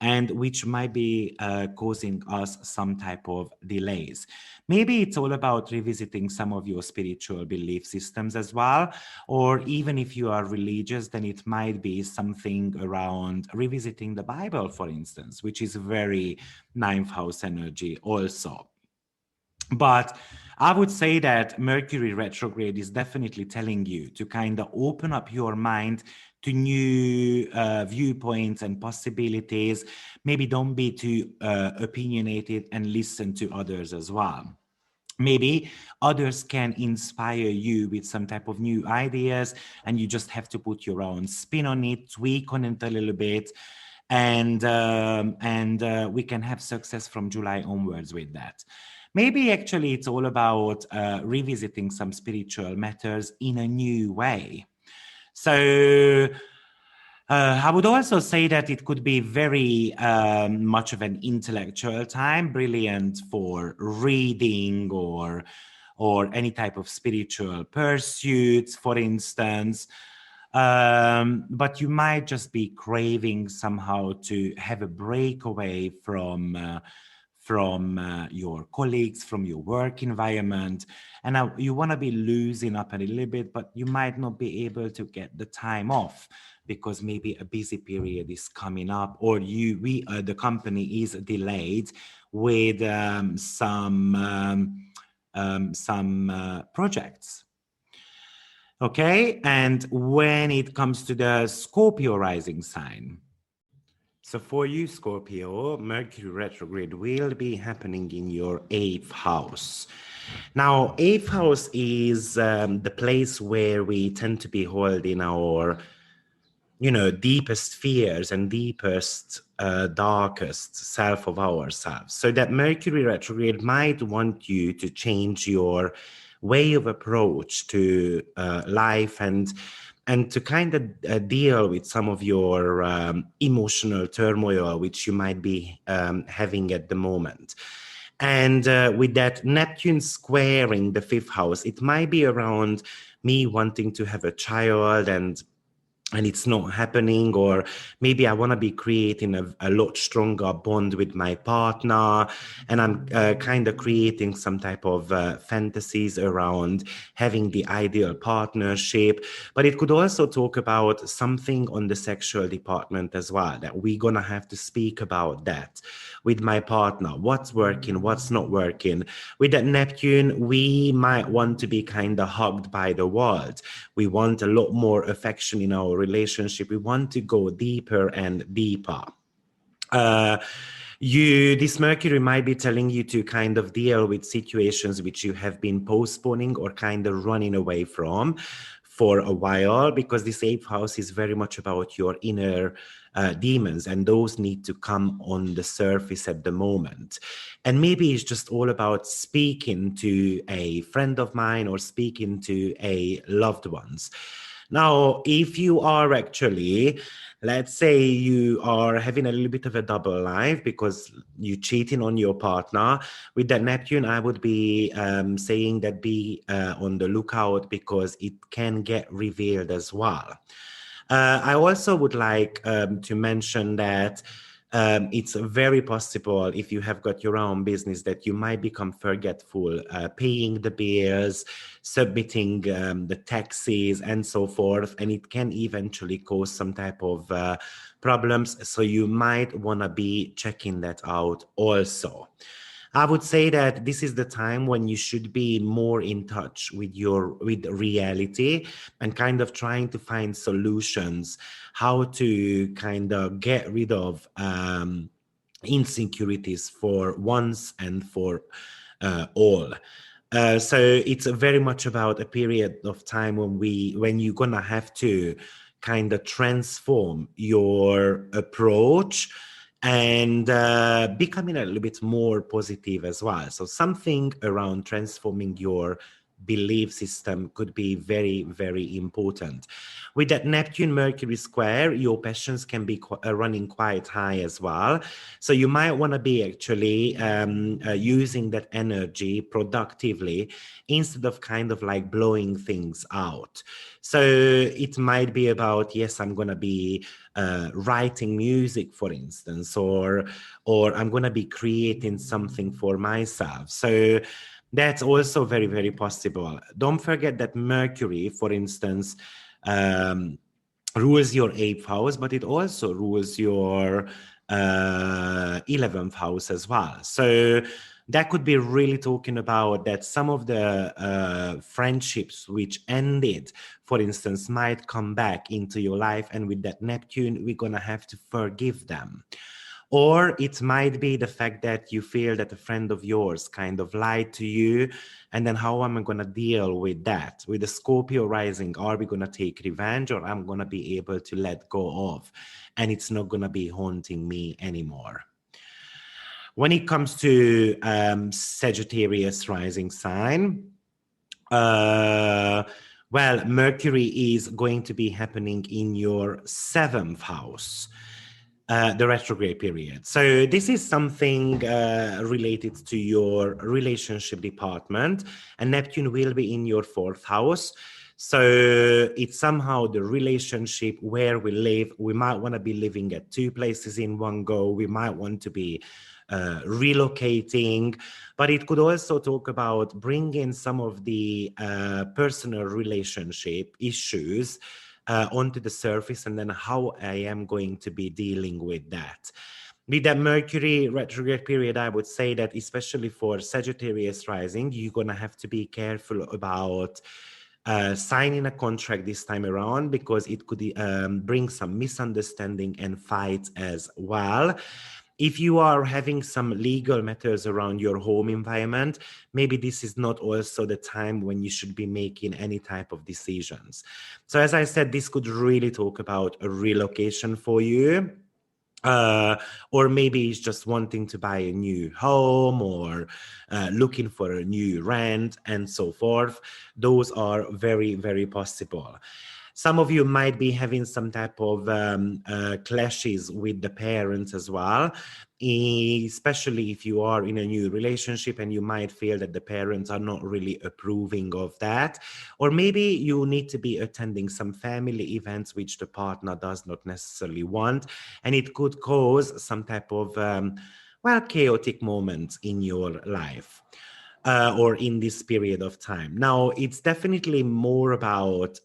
and which might be causing us some type of delays. Maybe it's all about revisiting some of your spiritual belief systems as well, or even if you are religious, then it might be something around revisiting the Bible, for instance, which is very 9th house energy also. But I would say that Mercury retrograde is definitely telling you to kind of open up your mind to new viewpoints and possibilities. Maybe don't be too opinionated, and listen to others as well. Maybe others can inspire you with some type of new ideas, and you just have to put your own spin on it, tweak on it a little bit, and we can have success from July onwards with that. Maybe actually it's all about revisiting some spiritual matters in a new way. So I would also say that it could be very much of an intellectual time, brilliant for reading or any type of spiritual pursuits, for instance. But you might just be craving somehow to have a breakaway from your colleagues, from your work environment, and now you want to be losing up a little bit, but you might not be able to get the time off because maybe a busy period is coming up, or the company is delayed with some projects. Okay, and when it comes to the Scorpio rising sign, so for you, Scorpio, Mercury retrograde will be happening in your 8th house. Now, 8th house is the place where we tend to be holding our, deepest fears and deepest, darkest self of ourselves. So that Mercury retrograde might want you to change your way of approach to life, and to kind of deal with some of your emotional turmoil, which you might be having at the moment. And with that Neptune squaring the 5th house, it might be around me wanting to have a child, and and it's not happening, or maybe I want to be creating a lot stronger bond with my partner, and I'm kind of creating some type of fantasies around having the ideal partnership. But it could also talk about something on the sexual department as well, that we're going to have to speak about that with my partner. What's working, what's not working. With that Neptune, we might want to be kind of hugged by the world. We want a lot more affection in our relationship. We want to go deeper and deeper. This Mercury might be telling you to kind of deal with situations which you have been postponing or kind of running away from for a while, because this 8th house is very much about your inner demons, and those need to come on the surface at the moment. And maybe it's just all about speaking to a friend of mine or speaking to a loved ones. Now, if you are actually, let's say you are having a little bit of a double life because you're cheating on your partner, with that Neptune, I would be saying that be on the lookout, because it can get revealed as well. I also would like to mention that it's very possible, if you have got your own business, that you might become forgetful, paying the bills, submitting the taxes and so forth, and it can eventually cause some type of problems. So you might want to be checking that out also. I would say that this is the time when you should be more in touch with reality, and kind of trying to find solutions, how to kind of get rid of insecurities for once and for all. So it's very much about a period of time when you're gonna have to kind of transform your approach and becoming a little bit more positive as well. So something around transforming your belief system could be very, very important. With that Neptune Mercury square, your passions can be running quite high as well. So you might want to be actually using that energy productively, instead of kind of like blowing things out. So it might be about, yes, I'm going to be writing music, for instance, or I'm going to be creating something for myself. So that's also very, very possible. Don't forget that Mercury, for instance, rules your 8th house, but it also rules your 11th house as well. So that could be really talking about that some of the friendships which ended, for instance, might come back into your life. And with that Neptune, we're going to have to forgive them. Or it might be the fact that you feel that a friend of yours kind of lied to you, and then how am I going to deal with that? With the Scorpio rising, are we going to take revenge, or I'm going to be able to let go of, and it's not going to be haunting me anymore? When it comes to Sagittarius rising sign, well, Mercury is going to be happening in your 7th house. The retrograde period. So this is something related to your relationship department, and Neptune will be in your 4th house. So it's somehow the relationship where we live. We might want to be living at 2 places in one go. We might want to be relocating, but it could also talk about bringing some of the personal relationship issues onto the surface, and then how I am going to be dealing with that. With that Mercury retrograde period, I would say that especially for Sagittarius rising, you're going to have to be careful about signing a contract this time around, because it could bring some misunderstanding and fights as well. If you are having some legal matters around your home environment, maybe this is not also the time when you should be making any type of decisions. So as I said, this could really talk about a relocation for you. Or maybe it's just wanting to buy a new home, or looking for a new rent and so forth. Those are very, very possible. Some of you might be having some type of clashes with the parents as well, especially if you are in a new relationship and you might feel that the parents are not really approving of that. Or maybe you need to be attending some family events which the partner does not necessarily want, and it could cause some type of chaotic moments in your life. Or in this period of time. Now, it's definitely more about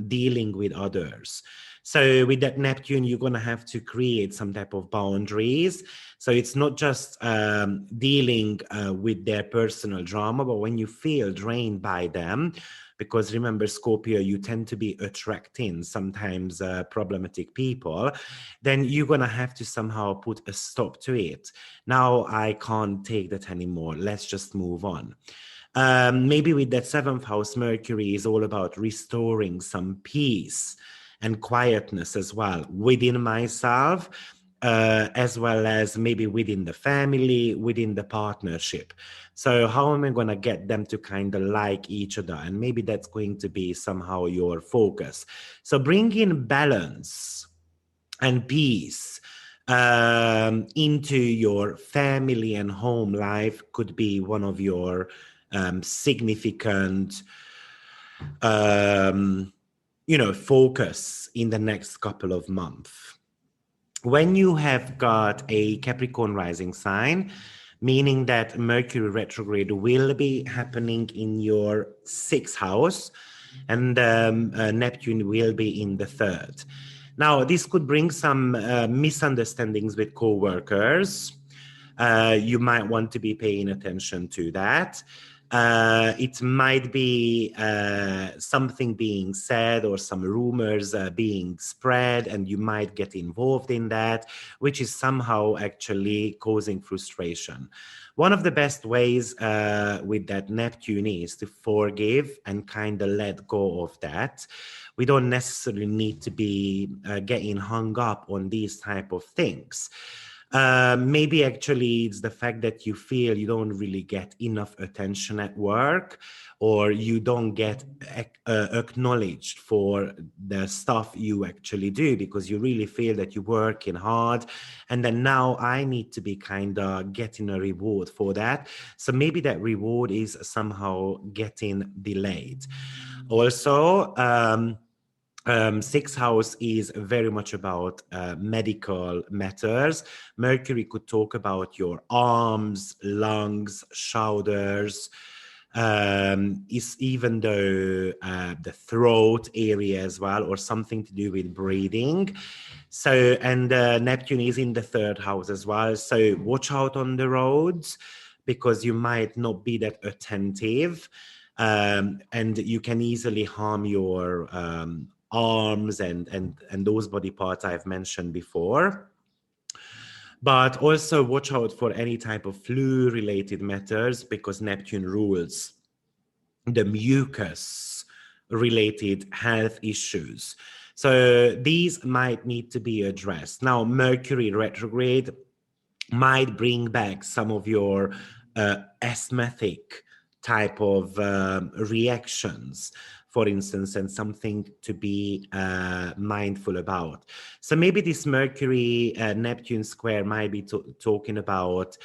dealing with others. So with that Neptune, you're going to have to create some type of boundaries. So it's not just dealing with their personal drama, but when you feel drained by them, because remember, Scorpio, you tend to be attracting sometimes problematic people, then you're going to have to somehow put a stop to it. Now, I can't take that anymore. Let's just move on. Maybe with that 7th house, Mercury is all about restoring some peace and quietness as well within myself, as well as maybe within the family, within the partnership. So how am I going to get them to kind of like each other? And maybe that's going to be somehow your focus. So bring in balance and peace into your family and home life could be one of your significant focus in the next couple of months. When you have got a Capricorn rising sign, meaning that Mercury retrograde will be happening in your 6th house, and Neptune will be in the 3rd. Now, this could bring some misunderstandings with co-workers. You might want to be paying attention to that. It might be something being said or some rumors being spread, and you might get involved in that, which is somehow actually causing frustration. One of the best ways with that Neptune is to forgive and kind of let go of that. We don't necessarily need to be getting hung up on these type of things. Maybe actually it's the fact that you feel you don't really get enough attention at work, or you don't get acknowledged for the stuff you actually do, because you really feel that you're working hard, and then now I need to be kind of getting a reward for that. So maybe that reward is somehow getting delayed. Also, 6th house is very much about medical matters. Mercury could talk about your arms, lungs, shoulders, even though the throat area as well, or something to do with breathing. So, and Neptune is in the 3rd house as well. So watch out on the roads, because you might not be that attentive, and you can easily harm your arms and those body parts I've mentioned before. But also watch out for any type of flu-related matters, because Neptune rules the mucus-related health issues. So these might need to be addressed. Now, Mercury retrograde might bring back some of your asthmatic type of reactions, for instance, and something to be mindful about. So maybe this Mercury Neptune square might be talking about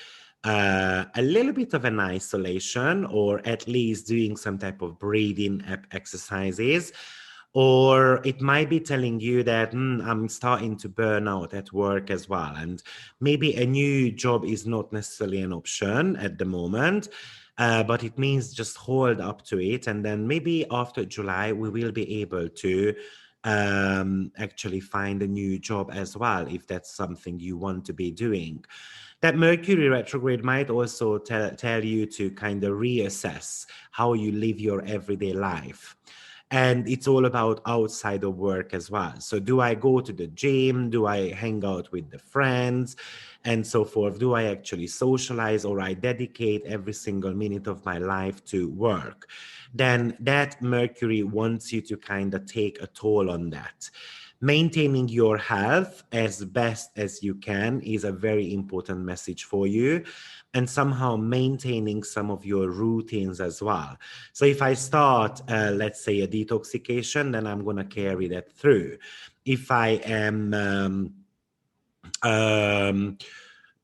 a little bit of an isolation, or at least doing some type of breathing exercises. Or it might be telling you that I'm starting to burn out at work as well. And maybe a new job is not necessarily an option at the moment. But it means just hold up to it, and then maybe after July we will be able to actually find a new job as well, if that's something you want to be doing. That Mercury retrograde might also tell you to kind of reassess how you live your everyday life. And it's all about outside of work as well. So do I go to the gym? Do I hang out with the friends? And so forth. Do I actually socialize, or I dedicate every single minute of my life to work? Then that Mercury wants you to kind of take a toll on that. Maintaining your health as best as you can is a very important message for you, and somehow maintaining some of your routines as well. So if I start, let's say, a detoxification, then I'm going to carry that through. If I am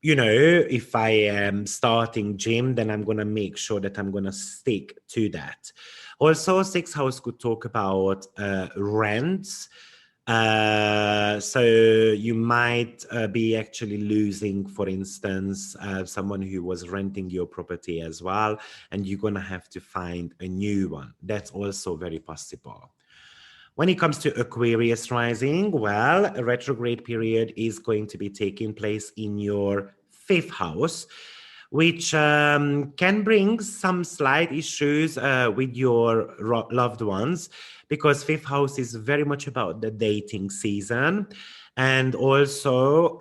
if I am starting gym, then I'm going to make sure that I'm going to stick to that. Also, sixth house could talk about rents. So you might be actually losing, for instance, someone who was renting your property as well, and you're going to have to find a new one. That's also very possible. When it comes to Aquarius rising, well, a retrograde period is going to be taking place in your fifth house, which can bring some slight issues with your loved ones, because fifth house is very much about the dating season, and also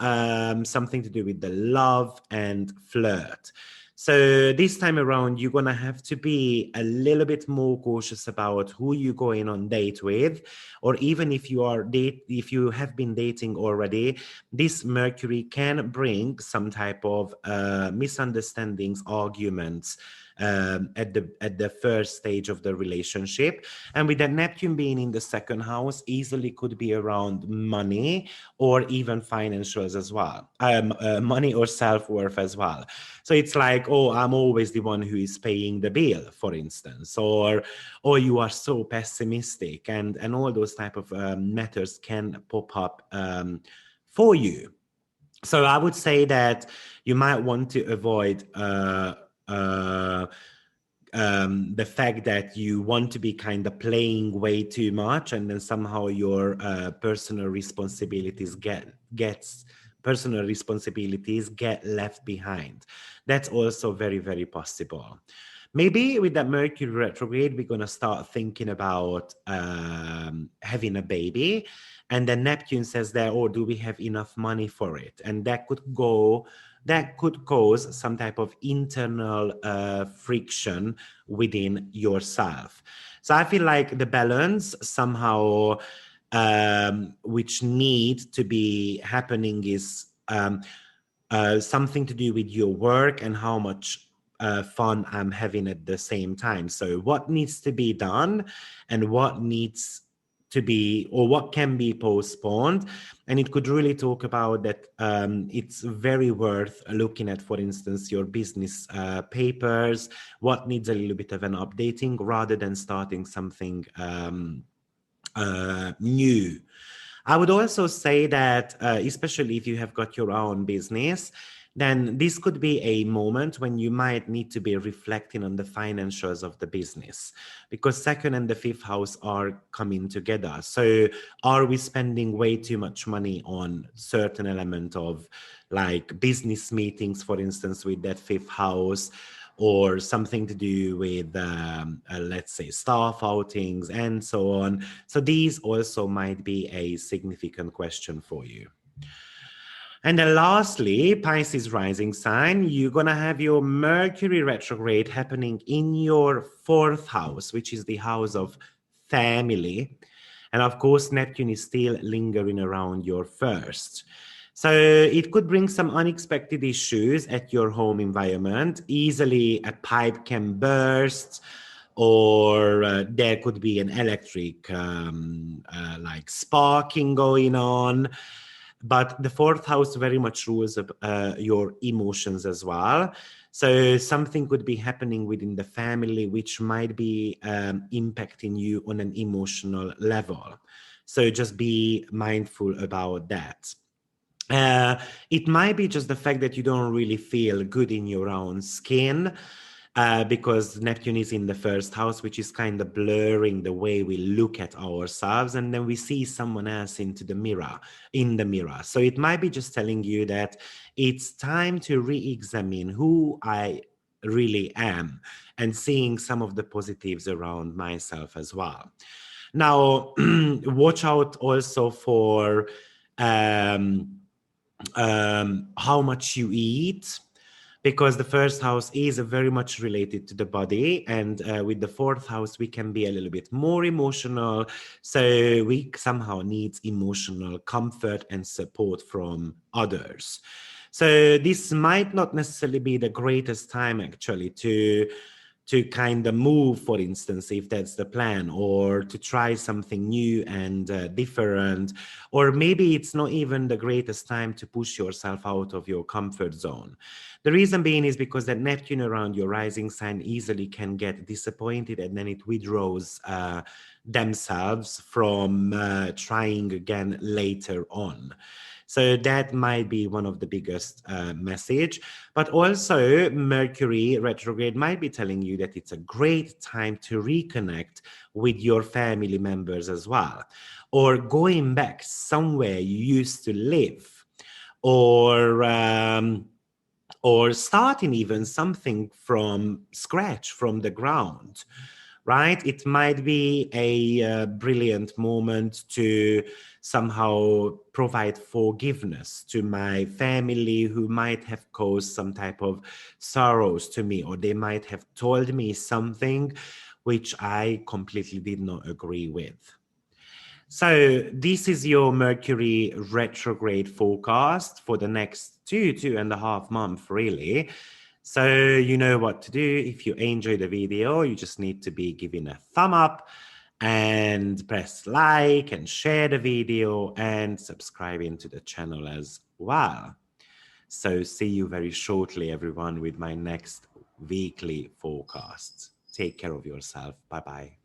something to do with the love and flirt. So this time around, you're going to have to be a little bit more cautious about who you're going on date with, or even if you have been dating already, this Mercury can bring some type of misunderstandings, arguments at the first stage of the relationship. And with the Neptune being in the second house, easily could be around money or even financials as well, money or self-worth as well. So it's like, oh, I'm always the one who is paying the bill, for instance, or you are so pessimistic, and all those type of matters can pop up for you. So I would say that you might want to avoid the fact that you want to be kind of playing way too much, and then somehow your personal responsibilities get left behind. That's also very, very possible. Maybe with that Mercury retrograde, we're going to start thinking about having a baby. And then Neptune says there, oh, do we have enough money for it? And that could cause some type of internal friction within yourself. So I feel like the balance somehow which need to be happening is something to do with your work and how much fun I'm having at the same time. So what needs to be done and what needs to be, or what can be postponed. And it could really talk about that it's very worth looking at, for instance, your business papers, what needs a little bit of an updating rather than starting something new. I would also say that, especially if you have got your own business, then this could be a moment when you might need to be reflecting on the financials of the business, because second and the fifth house are coming together. So are we spending way too much money on certain element of like business meetings, for instance, with that fifth house, or something to do with, let's say, staff outings and so on. So these also might be a significant question for you. And then lastly, Pisces rising sign, you're going to have your Mercury retrograde happening in your fourth house, which is the house of family. And of course, Neptune is still lingering around your first. So it could bring some unexpected issues at your home environment. Easily a pipe can burst, or there could be an electric like sparking going on. But the fourth house very much rules your emotions as well. So something could be happening within the family which might be impacting you on an emotional level. So just be mindful about that. It might be just the fact that you don't really feel good in your own skin, because Neptune is in the first house, which is kind of blurring the way we look at ourselves, and then we see someone else in the mirror. So it might be just telling you that it's time to re-examine who I really am and seeing some of the positives around myself as well. Now, watch out also for how much you eat, because the first house is very much related to the body, and with the fourth house we can be a little bit more emotional, so we somehow need emotional comfort and support from others. So this might not necessarily be the greatest time actually to kind of move, for instance, if that's the plan, or to try something new and different, or maybe it's not even the greatest time to push yourself out of your comfort zone. The reason being is because that Neptune around your rising sign easily can get disappointed, and then it withdraws themselves from trying again later on. So that might be one of the biggest message. But also Mercury retrograde might be telling you that it's a great time to reconnect with your family members as well, or going back somewhere you used to live, or starting even something from scratch, from the ground. Right? It might be a brilliant moment to somehow provide forgiveness to my family who might have caused some type of sorrows to me, or they might have told me something which I completely did not agree with. So this is your Mercury retrograde forecast for the next 2.5 months, really. So you know what to do. If you enjoy the video, you just need to be giving a thumb up and press like and share the video and subscribing to the channel as well. So see you very shortly, everyone, with my next weekly forecast. Take care of yourself. Bye-bye.